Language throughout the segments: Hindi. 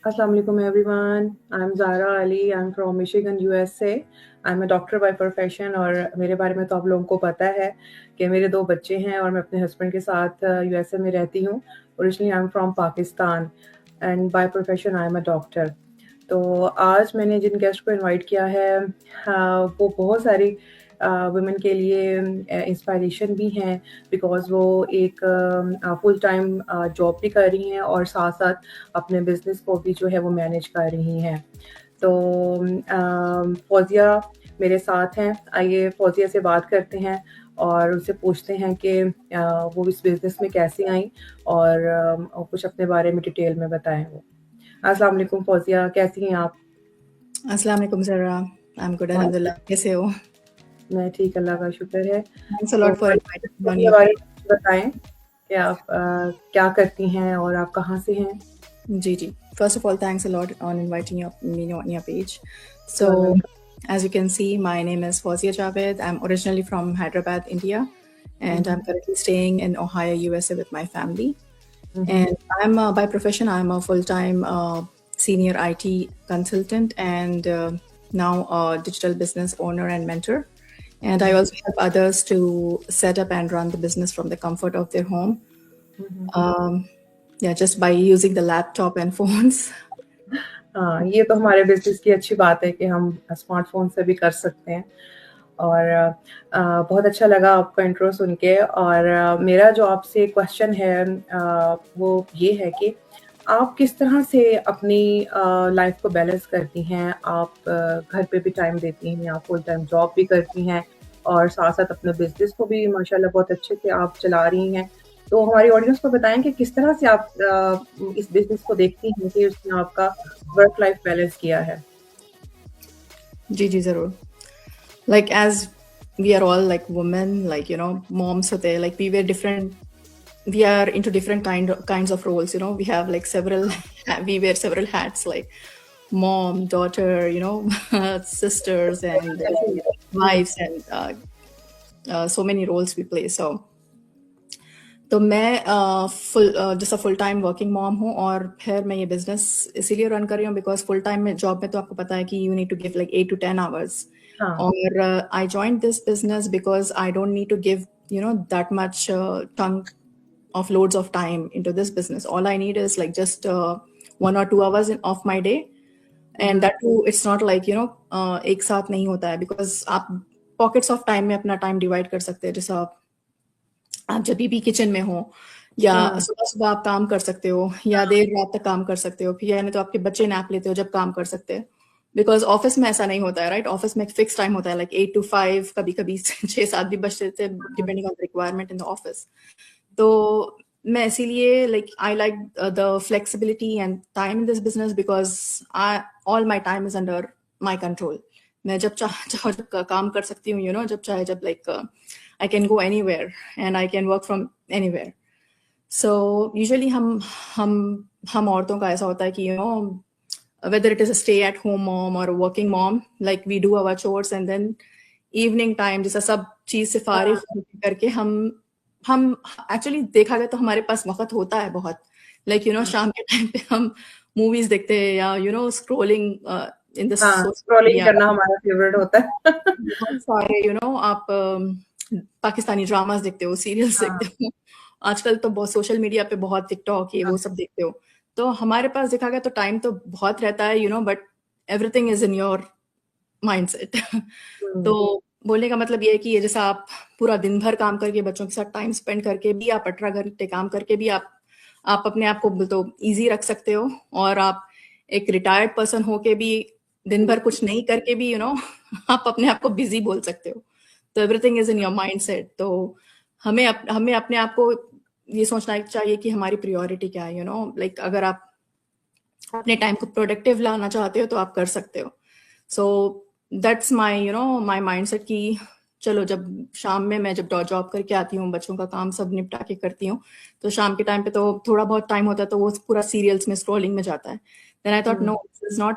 Assalamu alaikum everyone. I'm Zara Ali. I'm from Michigan, USA. I'm a doctor by profession और मेरे बारे में तो आप लोगों को पता है कि मेरे 2 बच्चे हैं और मैं अपने हस्बैंड के साथ यूएसए में रहती हूँ। Originally I am from Pakistan and by profession I am a doctor. तो आज मैंने जिन गेस्ट को इनवाइट किया है वो बहुत सारी वुमेन के लिए इंस्पायरेशन भी हैं बिकॉज़ वो एक फुल टाइम जॉब भी कर रही हैं और साथ-साथ अपने बिज़नेस को भी जो है वो मैनेज कर रही हैं। तो फ़ौज़िया मेरे साथ हैं। आइए फ़ौज़िया से बात करते हैं और उनसे पूछते हैं कि वो इस बिज़नेस में कैसे आईं और कुछ अपने बारे में डिटेल में बताएँ वो। अस्सलाम वालेकुम फ़ौज़िया, कैसी हैं आप? अस्सलाम वालेकुम ज़रा, आई एम गुड और अल्हम्दुलिल्लाह, कैसे हो? मैं ठीक, अल्लाह का शुक्र है। थैंक्स अ तो lot for inviting me on अपने योर बारे पेज। में बताएँ कि आप क्या करती हैं और आप कहाँ से हैं? जी। First of all, thanks a lot on inviting me on your page. You are So, welcome. as you can see, my name is Fawzia Javed. I'm originally from Hyderabad, India, and I'm Mhm, currently staying in Ohio, USA with my family. mhm, And I'm by profession, I'm a full-time senior IT consultant and now a digital business owner and mentor. And I mhm, also help others to set up and run the business from the comfort of their home. mhm। Yeah, just by using the laptop and phones. हाँ, ये तो हमारे बिज़नेस की अच्छी बात है कि हम स्मार्टफ़ोन से भी कर सकते हैं और बहुत अच्छा लगा आपका इंट्रो सुन के और मेरा जो आपसे क्वेश्चन है वो ये है कि आप किस तरह से अपनी लाइफ़ को बैलेंस करती हैं? आप घर पे भी टाइम देती हैं, आप फुल टाइम जॉब भी करती हैं और साथ-साथ अपने बिज़नेस को भी माशाल्लाह बहुत अच्छे से आप चला रही हैं। तो हमारी ऑडियंस को बताएँ कि किस तरह से आप इस बिज़नेस को देखती हैं कि उसने आपका वर्क लाइफ बैलेंस किया है? जी, ज़रूर. Like as we are all like women, like moms होते हैं, like we are into different kinds of roles. We have like several we wear several hats like mom, daughter, sisters and hmm, wives and so many roles we play. तो मैं जैसा फुल टाइम वर्किंग मॉम हूँ और फिर मैं ये बिजनेस इसीलिए रन कर रही हूँ बिकॉज फुल टाइम में जॉब में तो आपको पता है कि you need to give like 8 to 10 hours. हाँ, और I join this business because I don't need to give that much tongue of loads of time into this business. All I need is like just 1 or 2 hours of my day, and hmm, that too it's not like एक साथ नहीं होता है because आप pockets of time में अपना time divide कर सकते हैं. जैसा आप जब भी किचन में हो या हुँ, सुबह सुबह आप काम कर सकते हो या देर रात तक काम कर सकते हो, फिर यानी तो आपके बच्चे नैप लेते हो जब काम कर सकते हैं. बिकॉज ऑफिस में ऐसा नहीं होता है, राइट? ऑफिस में एक फिक्स टाइम होता है लाइक 8 to 5, कभी कभी 6-7 भी बज जाते हैं hmm, depending on the requirement in the office. तो मैं इसीलिए like I like the flexibility and time in this business because I all my time is under my control. मैं जब चाहो जब काम कर सकती हूँ, जब चाहे जब like I can go anywhere and I can work from anywhere. So usually हम औरतों का ऐसा होता है कि whether it is a stay at home mom or a working mom, like we do our chores and then evening time जैसा सब चीज से फारिग हाँ, करके हम एक्चुअली देखा गया तो हमारे पास वक्त होता है बहुत. लाइक हाँ, शाम के टाइम पे हम मूवीज देखते हैं या स्क्रोलिंग इन द हाँ, सोशल स्क्रॉलिंग मीडिया. करना हमारा फेवरेट होता है। बहुत सारे आप पाकिस्तानी ड्रामास देखते हो, सीरियल्स हाँ, देखते हो. आजकल तो बहुत सोशल मीडिया पे बहुत टिकटॉक ये हाँ, वो सब देखते हो. तो हमारे पास देखा गया तो टाइम तो बहुत रहता है, but everything is in your mindset. तो हुँ, बोलने का मतलब ये है कि ये जैसा आप पूरा दिन भर काम करके बच्चों के साथ टाइम स्पेंड करके भी आप 18 घंटे काम करके भी आप अपने आप को तो इजी रख सकते हो, और आप एक रिटायर्ड पर्सन होके भी दिन भर कुछ नहीं करके भी आप अपने आप को बिजी बोल सकते हो. तो everything is in your mind set. तो हमें अपने आप को ये सोचना चाहिए कि हमारी प्रायोरिटी क्या है. लाइक अगर आप अपने टाइम को प्रोडक्टिव लाना चाहते हो तो आप कर सकते हो. So that's my my mind set कि चलो जब शाम में मैं जब जॉब करके आती हूँ, बच्चों का काम सब निपटा के करती हूँ, तो शाम के टाइम पे तो थोड़ा बहुत टाइम होता है तो वो पूरा सीरियल्स में स्क्रॉलिंग में जाता है. Then I thought hmm, no, this is not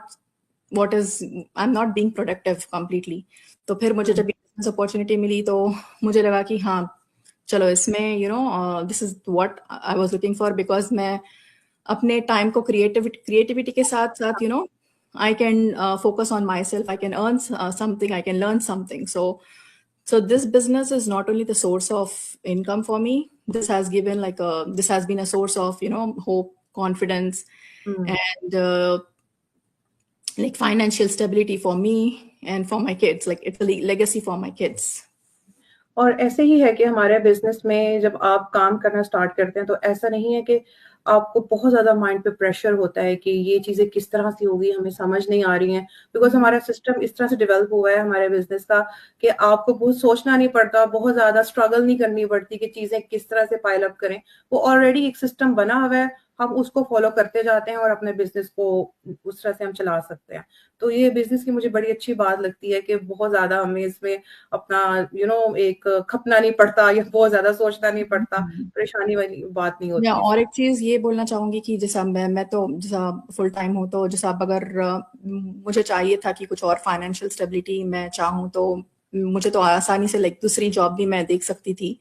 what is, I am not being productive completely. तो फिर मुझे हुँ, जब बिजनेस अपॉर्चुनिटी मिली तो मुझे लगा कि हाँ चलो इसमें this is what I was looking for. Because मैं अपने टाइम को क्रिएटिविटी के साथ साथ I can focus on myself. I can earn something. I can learn something. So this business is not only the source of income for me. This has been a source of hope, confidence, and like financial stability for me and for my kids. Like it's a legacy for my kids. और ऐसे ही है कि हमारे बिज़नेस में जब आप काम करना स्टार्ट करते हैं, तो ऐसा नहीं है कि आपको बहुत ज़्यादा माइंड पे प्रेशर होता है कि ये चीज़ें किस तरह से होगी, हमें समझ नहीं आ रही हैं। बिकॉज़ हमारा सिस्टम इस तरह से डेवलप हुआ है हमारे बिज़नेस का कि आपको बहुत सोचना नहीं पड़ता, बहुत ज़्यादा स्ट्रगल नहीं करनी पड़ती कि चीज़ें किस तरह से पाइल अप करें। वो ऑलरेडी एक सिस्टम बना हुआ है, हम उसको फ़ॉलो करते जाते हैं और अपने बिज़नेस को उस तरह से हम चला सकते हैं। तो ये बिज़नेस की मुझे बड़ी अच्छी बात लगती है कि बहुत ज़्यादा हमें इसमें अपना एक खपना नहीं पड़ता या बहुत ज़्यादा सोचना नहीं पड़ता, परेशानी वाली बात नहीं या होती और इसमें। एक चीज ये बोलना चाहूंगी कि जैसा मैं तो जैसा फुल टाइम हूँ, तो जैसा अब अगर मुझे चाहिए था कि कुछ और फाइनेंशियल स्टेबिलिटी मैं चाहूँ, तो मुझे तो आसानी से लाइक दूसरी जॉब भी मैं देख सकती थी।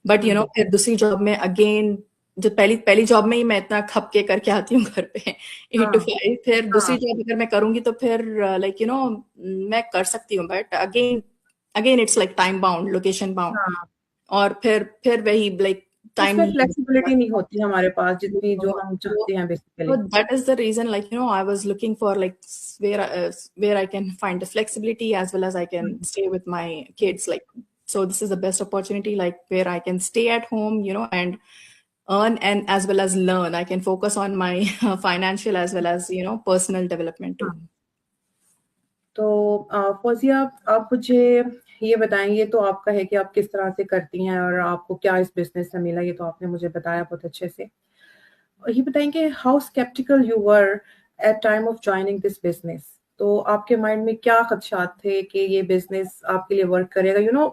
बट फिर दूसरी जॉब में अगेन, जो पहली पहली जॉब में ही मैं इतना खप के करके आती हूँ घर पे 8 to 5, फिर दूसरी हाँ, जॉब अगर मैं करूंगी तो फिर मैं कर सकती हूँ, but again again it's like time bound, location bound, हाँ। और फिर वही लाइक टाइम उसमें नहीं फ्लेक्सिबिलिटी नहीं होती हमारे पास जितनी जो हम So, चाहते हैं so basically. that is the reason, I was looking for like where I can find the flexibility as well as I can stay with my kids. So this is the best opportunity, like where I can stay at home, and earn and as well as learn. I can focus on my financial as well as personal development too. तो फौजिया, आप मुझे ये बताएँगे, तो आपका है कि आप किस तरह से करती हैं और आपको क्या इस बिज़नेस से मिला, ये तो आपने मुझे बताया बहुत अच्छे से। ये बताएँगे how skeptical you were at time of joining this business? तो आपके माइंड में क्या खदशात थे कि ये बिज़नेस आपके लिए वर्क करेगा?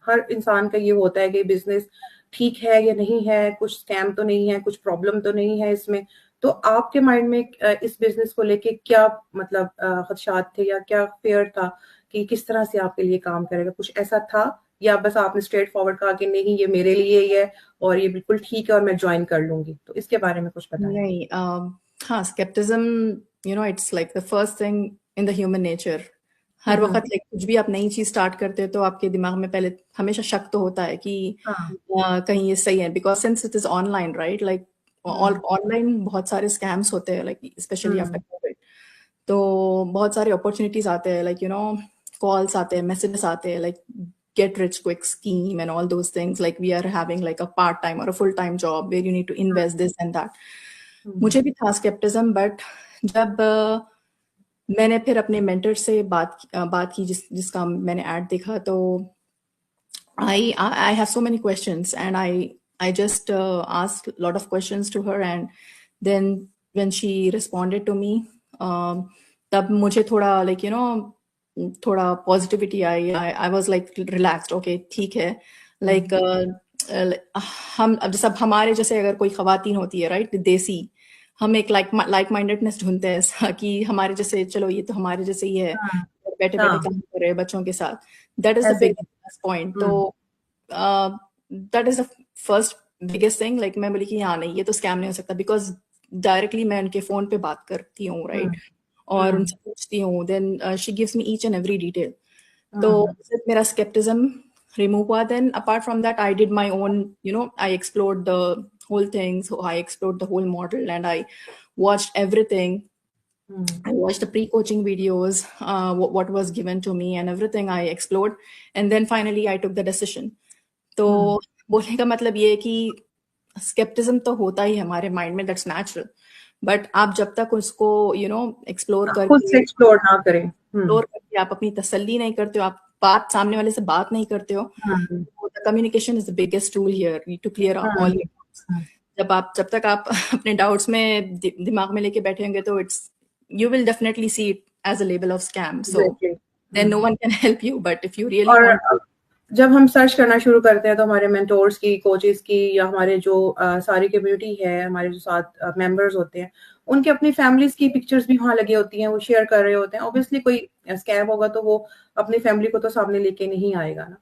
हर इंसान का ये होता है कि बिज़नेस ठीक है या नहीं है, कुछ स्कैम तो नहीं है, कुछ प्रॉब्लम तो नहीं है इसमें। तो आपके माइंड में इस बिज़नेस को लेके क्या मतलब खदशात थे या क्या फ़ियर था कि किस तरह से आपके लिए काम करेगा? कुछ ऐसा था या बस आपने स्ट्रेट फॉरवर्ड कहा कि नहीं ये मेरे लिए ही है और ये बिल्कुल ठीक है और मैं जॉइन कर लूँगी? तो इसके बारे में कुछ बताएँ। नहीं, हाँ, skepticism, it's like the first thing in the human nature. हुँ, हर हुँ। वक़्त लाइक कुछ भी आप नई चीज़ स्टार्ट करते हो तो आपके दिमाग में पहले हमेशा शक तो होता है कि हाँ। कहीं ये सही है, because since it is online, right? Like hmm, online बहुत सारे स्कैम्स होते हैं, लाइक स्पेशली आफ्टर हुँ, कोविड। तो बहुत सारे अपॉर्च्युनिटीज़ आते हैं, कॉल्स आते हैं, मैसेजेस आते हैं, like get rich quick scheme and all those things, like we are having like a part time or a full time job where you need to invest this and that. हुँ, मुझे भी था स्केप्टिज्म, बट जब मैंने फिर अपने मेंटर से बात की जिसका मैंने ऐड देखा, तो I have so many questions, and I just asked a lot of questions to her, and then when she responded to me, तब मुझे थोड़ा थोड़ा positivity I. I was like relaxed. Okay, ठीक है. हुँ, Like हम अब जैसे अब हमारे जैसे अगर कोई खवातीन होती है, राइट, देसी, हम एक लाइक माइंडेडनेस ढूंढते हैं कि हमारे जैसे, चलो ये तो हमारे जैसे ही है, हाँ, बैठे बैठे हाँ, काम कर रहे हैं बच्चों के साथ. दैट इज द ऐसे ही। Biggest plus point. हुँ, तो that is the first biggest thing. Like मैं बोली कि हाँ, नहीं, ये तो स्कैम नहीं हो सकता, बिकॉज डायरेक्टली मैं उनके फोन पे बात करती हूँ, हुँ, राइट, और हुँ, उनसे पूछती हूँ. Then she gives me each and every detail. तो हुँ, उससे मेरा स्केप्टिज्म रिमूव हुआ. Then apart from that, I did my own, I explored the whole thing. So I explored the whole model, and I watched everything. Hmm, I watched the pre-coaching videos, what was given to me, and everything I explored. And then finally I took the decision. तो हुँ। बोलने का मतलब ये है कि स्केप्टिज्म तो होता ही है हमारे माइंड में, दैट्स नेचुरल. बट आप जब तक उसको एक्सप्लोर खुद से करके एक्सप्लोर ना करें। हुँ, आप अपनी तसल्ली नहीं करते हो, आप बात सामने वाले से बात नहीं करते हो, hmm, communication is the biggest tool here to clear hmm, all your doubts. Hmm, जब तक आप अपने डाउट्स में दिमाग में लेके बैठे होंगे, तो it's you will definitely see it as a label of scam. So exactly. then no hmm. one can help you. But if you really और want, जब हम सर्च करना शुरू करते हैं तो हमारे मेंटोर्स की, कोचेस की या हमारे जो सारी कम्युनिटी है, हमारे जो साथ मेंबर्स होते हैं, उनके अपनी फैमिलीज़ की पिक्चर्स भी वहाँ लगी होती हैं, वो शेयर कर रहे होते हैं। ऑब्वियसली कोई स्कैम होगा तो वो अपनी फैमिली को तो सामने लेके नहीं आएगा ना।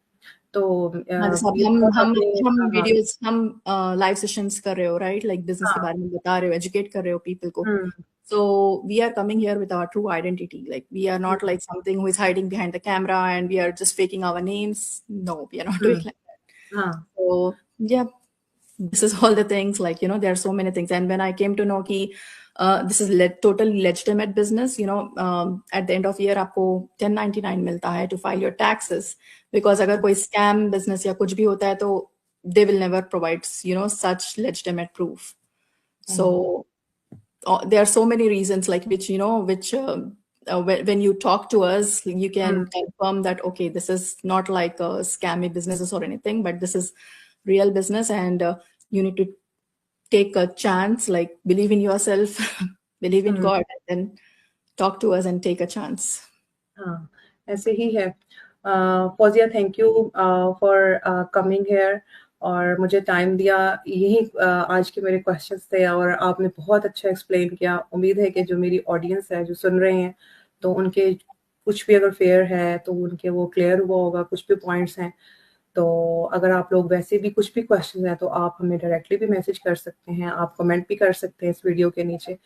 तो हाँ, जैसे अब ये हम बहुत हम आपने हम हाँ, हाँ। वीडियोस हम लाइव सेशंस कर रहे हो, राइट? लाइक बिजनेस के हाँ। बारे में बता रहे हो, एजुकेट कर रहे हो पीपल को. हुँ, So we are coming here with our true identity. Like we are hmm, not like something who is hiding behind the camera and we are just faking our names. No, we are not doing hmm, like that. हाँ, So yeah, this is all the things. Like, you know, there are so many things. And when I came to know कि this is totally legitimate business, you know, at the end of year आपको 1099 मिलता है to file your taxes. Because अगर कोई scam business या कुछ भी होता है तो they will never provide, you know, such legitimate proof. Hmm, So there are so many reasons like which, you know, which when you talk to us, you hmm, can confirm that, okay, this is not like a scammy businesses or anything, but this is real business. And you need to take a chance, like believe in yourself, believe in hmm, God, and then talk to us and take a chance. हाँ, ऐसे ही है। Fauzia thank you for coming here और मुझे टाइम दिया। यही आज के मेरे क्वेश्चन्स थे और आपने बहुत अच्छा एक्सप्लेन किया। उम्मीद है कि जो मेरी ऑडियंस है, जो सुन रहे हैं, तो उनके कुछ भी अगर फ़ियर है, तो उनके वो क्लियर हुआ होगा, कुछ भी पॉइंट्स हैं। तो अगर आप लोग वैसे भी कुछ भी क्वेश्चन हैं, तो आप हमें डायरेक्टली भी मैसेज कर सकते हैं, आप कमेंट भी कर सकते हैं इस वीडियो के नीचे।